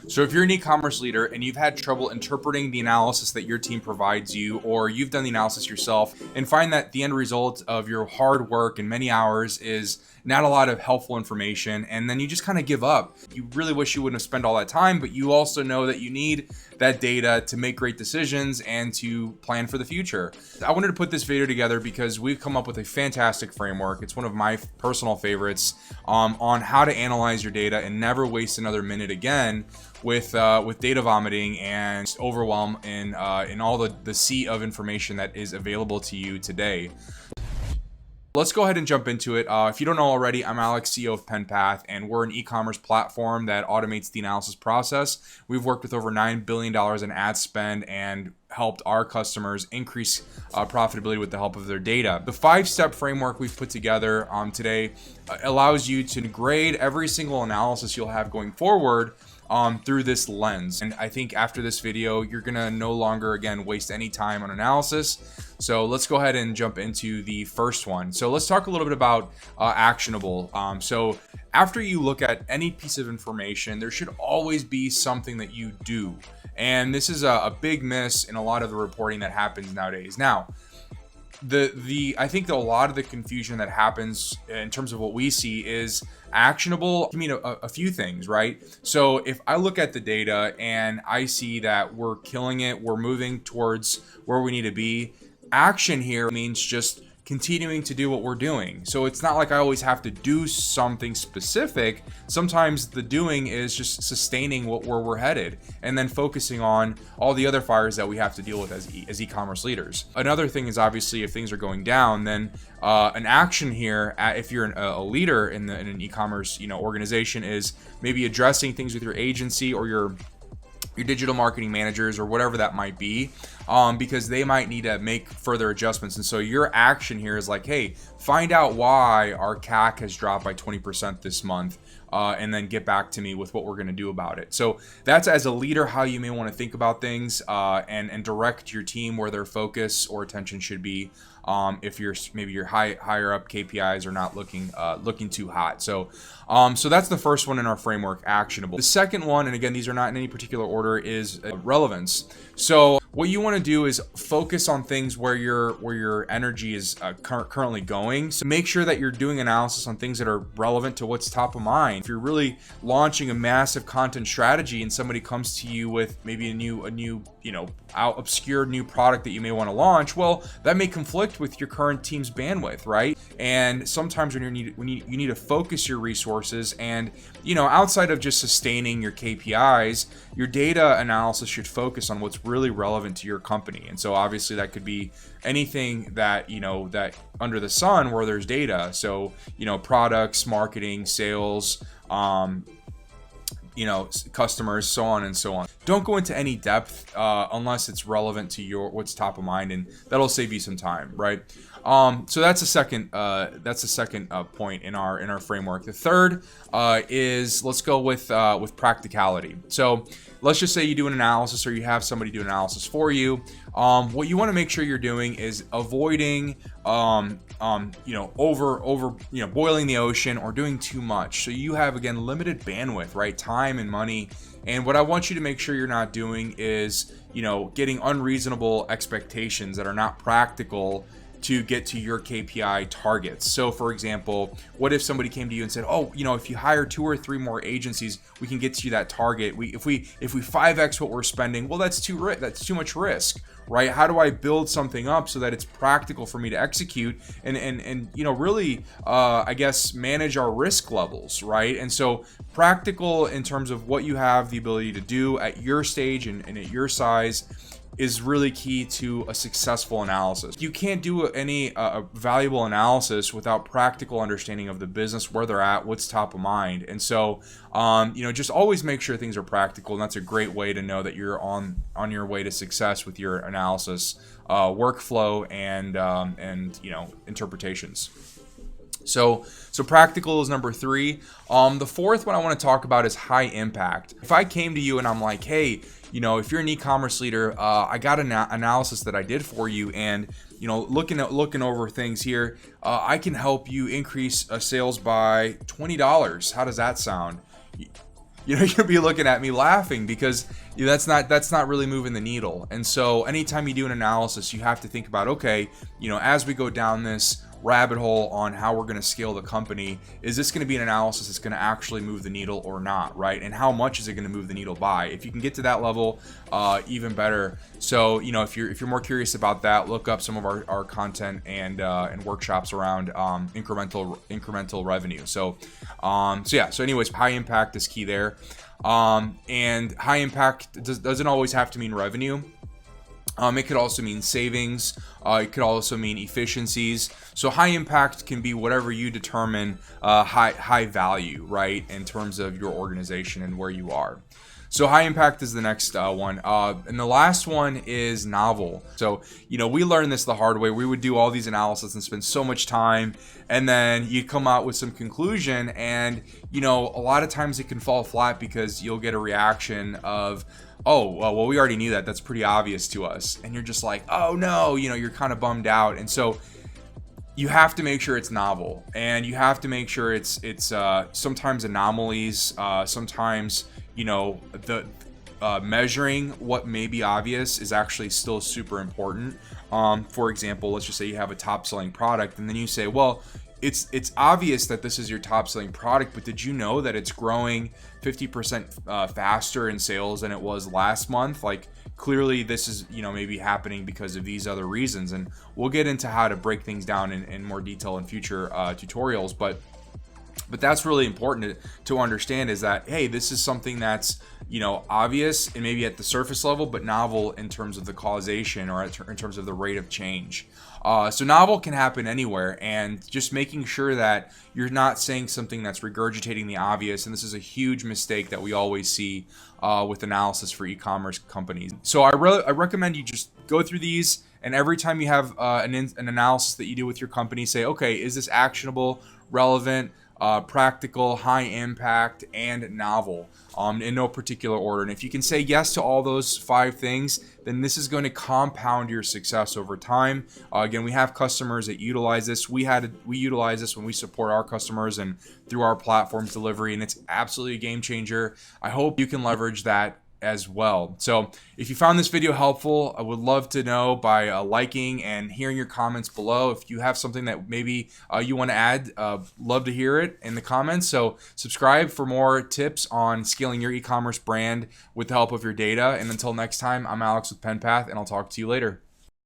So if you're an e-commerce leader and you've had trouble interpreting the analysis that your team provides you, or you've done the analysis yourself and find that the end result of your hard work and many hours is not a lot of helpful information, and then you just kind of give up. You really wish you wouldn't have spent all that time, but you also know that you need that data to make great decisions and to plan for the future. I wanted to put this video together because we've come up with a fantastic framework. It's one of my personal favorites on how to analyze your data and never waste another minute again with data vomiting and overwhelm in all the sea of information that is available to you today. Let's go ahead and jump into it. If you don't know already, I'm Alex, CEO of PenPath, and we're an e-commerce platform that automates the analysis process. We've worked with over $9 billion in ad spend and helped our customers increase profitability with the help of their data. The 5-step framework we've put together today allows you to grade every single analysis you'll have going forward through this lens. And I think after this video, you're gonna no longer, again, waste any time on analysis. So let's go ahead and jump into the first one. So let's talk a little bit about actionable. So after you look at any piece of information, there should always be something that you do. And this is a big miss in a lot of the reporting that happens nowadays. Now, I think that a lot of the confusion that happens in terms of what we see is actionable. I mean, a few things, right? So if I look at the data and I see that we're killing it, we're moving towards where we need to be, action here means just continuing to do what we're doing. So it's not like I always have to do something specific. Sometimes the doing is just sustaining where we're headed and then focusing on all the other fires that we have to deal with as e-commerce leaders. Another thing is obviously if things are going down, then an action here, if you're a leader in an e-commerce organization, is maybe addressing things with your agency or your digital marketing managers or whatever that might be, because they might need to make further adjustments. And so your action here is like, hey, find out why our CAC has dropped by 20% this month, and then get back to me with what we're going to do about it. So that's, as a leader, how you may want to think about things, and direct your team where their focus or attention should be. If maybe your higher up KPIs are not looking too hot. So that's the first one in our framework, actionable. The second one, and again, these are not in any particular order, is relevance. So what you want to do is focus on things where your energy is currently going. So make sure that you're doing analysis on things that are relevant to what's top of mind. If you're really launching a massive content strategy and somebody comes to you with maybe a new obscure new product that you may want to launch, well, that may conflict with your current team's bandwidth, right? And sometimes when you need to focus your resources, and outside of just sustaining your KPIs, your data analysis should focus on what's really relevant to your company. And so obviously that could be anything that that under the sun where there's data. So products, marketing, sales, customers, so on and so on. Don't go into any depth unless it's relevant to what's top of mind, and that'll save you some time, right? So that's a second point in our framework. The third is, let's go with practicality. So let's just say you do an analysis, or you have somebody do an analysis for you. What you want to make sure you're doing is avoiding boiling the ocean or doing too much. So you have, again, limited bandwidth, right? Time and money. And what I want you to make sure you're not doing is, getting unreasonable expectations that are not practical to get to your KPI targets. So for example, what if somebody came to you and said, oh, if you hire 2 or 3 more agencies, we can get to that target. If we 5x what we're spending, well, that's too much risk, right? How do I build something up so that it's practical for me to execute and really I guess manage our risk levels, right? And so practical in terms of what you have the ability to do at your stage and at your size is really key to a successful analysis. You can't do any valuable analysis without practical understanding of the business, where they're at, what's top of mind. And so, just always make sure things are practical. And that's a great way to know that you're on your way to success with your analysis workflow and interpretations. So practical is number 3. The fourth one I want to talk about is high impact. If I came to you and I'm like, hey, if you're an e-commerce leader, I got an analysis that I did for you, and looking over things here, I can help you increase sales by $20. How does that sound? you'll be looking at me laughing because that's not really moving the needle. And so anytime you do an analysis, you have to think about, okay, as we go down this rabbit hole on how we're going to scale the company, is this going to be an analysis that's going to actually move the needle or not, right? And how much is it going to move the needle by? If you can get to that level, even better. So if you're more curious about that, look up some of our content and workshops around incremental revenue. So anyways, high impact is key there. And high impact doesn't always have to mean revenue. It could also mean savings. It could also mean efficiencies. So high impact can be whatever you determine high value, right, in terms of your organization and where you are. So high impact is the next one. And the last one is novel. So, we learned this the hard way. We would do all these analysis and spend so much time, and then you come out with some conclusion, and, a lot of times it can fall flat because you'll get a reaction of, oh, well, we already knew that. That's pretty obvious to us. And you're just like, oh no, you're kind of bummed out. And so you have to make sure it's novel, and you have to make sure it's sometimes anomalies, sometimes, the measuring what may be obvious is actually still super important. For example, let's just say you have a top selling product, and then you say, well, it's obvious that this is your top selling product, but did you know that it's growing 50% faster in sales than it was last month? Like, clearly this is, maybe happening because of these other reasons. And we'll get into how to break things down in more detail in future tutorials. But that's really important to understand, is that, hey, this is something that's, obvious and maybe at the surface level, but novel in terms of the causation or in terms of the rate of change. So novel can happen anywhere, and just making sure that you're not saying something that's regurgitating the obvious. And this is a huge mistake that we always see with analysis for e-commerce companies. So I recommend you just go through these, and every time you have an analysis that you do with your company, say, okay, is this actionable, relevant, practical, high impact, and novel, in no particular order. And if you can say yes to all those 5 things, then this is going to compound your success over time. Again, we have customers that utilize this. We utilize this when we support our customers and through our platform's delivery, and it's absolutely a game changer. I hope you can leverage that as well. So if you found this video helpful, I would love to know by liking and hearing your comments below. If you have something that maybe you want to add, love to hear it in the comments. So subscribe for more tips on scaling your e-commerce brand with the help of your data. And until next time, I'm Alex with PenPath, and I'll talk to you later.